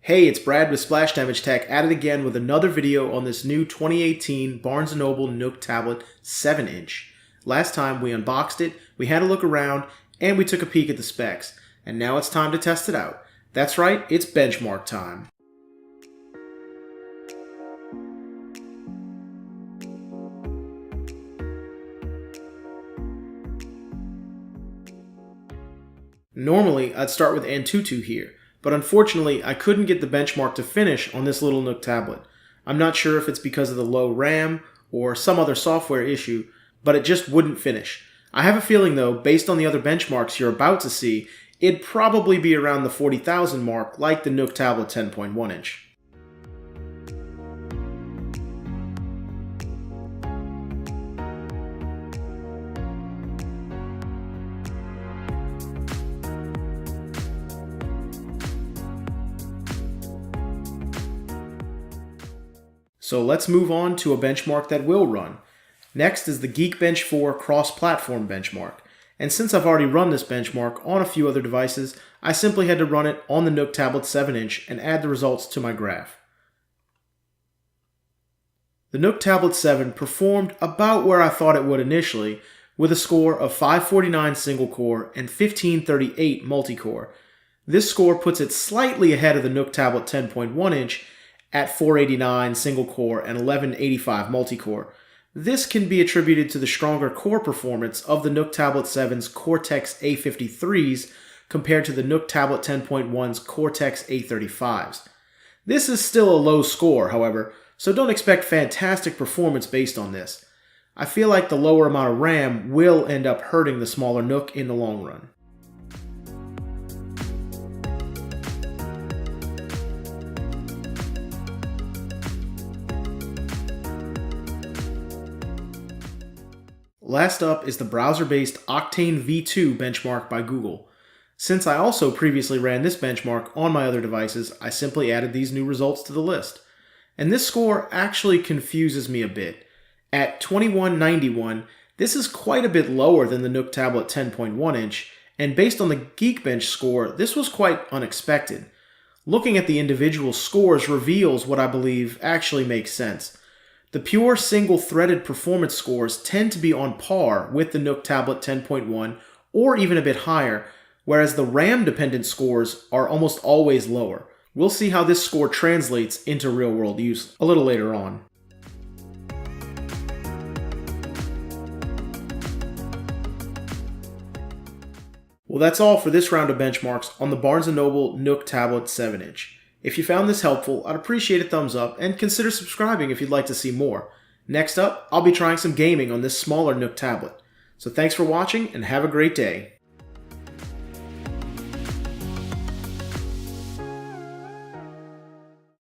Hey, it's Brad with Splash Damage Tech at it again with another video on this new 2018 Barnes & Noble Nook Tablet 7-inch. Last time we unboxed it, we had a look around, and we took a peek at the specs. And now it's time to test it out. That's right, it's benchmark time. Normally, I'd start with Antutu here, but unfortunately, I couldn't get the benchmark to finish on this little Nook tablet. I'm not sure if it's because of the low RAM or some other software issue, but it just wouldn't finish. I have a feeling though, based on the other benchmarks you're about to see, it'd probably be around the 40,000 mark like the Nook Tablet 10.1 inch. So let's move on to a benchmark that will run. Next is the Geekbench 4 cross-platform benchmark. And since I've already run this benchmark on a few other devices, I simply had to run it on the Nook Tablet 7-inch and add the results to my graph. The Nook Tablet 7 performed about where I thought it would initially, with a score of 549 single-core and 1538 multi-core. This score puts it slightly ahead of the Nook Tablet 10.1 inch at 489 single-core and 1185 multi-core. This can be attributed to the stronger core performance of the Nook Tablet 7's Cortex A53s compared to the Nook Tablet 10.1's Cortex A35s. This is still a low score, however, so don't expect fantastic performance based on this. I feel like the lower amount of RAM will end up hurting the smaller Nook in the long run. Last up is the browser-based Octane V2 benchmark by Google. Since I also previously ran this benchmark on my other devices, I simply added these new results to the list. And this score actually confuses me a bit. At 2191, this is quite a bit lower than the Nook Tablet 10.1 inch, and based on the Geekbench score, this was quite unexpected. Looking at the individual scores reveals what I believe actually makes sense. The pure single-threaded performance scores tend to be on par with the Nook Tablet 10.1 or even a bit higher, whereas the RAM-dependent scores are almost always lower. We'll see how this score translates into real-world use a little later on. Well, that's all for this round of benchmarks on the Barnes & Noble Nook Tablet 7-inch. If you found this helpful, I'd appreciate a thumbs up and consider subscribing if you'd like to see more. Next up, I'll be trying some gaming on this smaller Nook tablet. So thanks for watching and have a great day.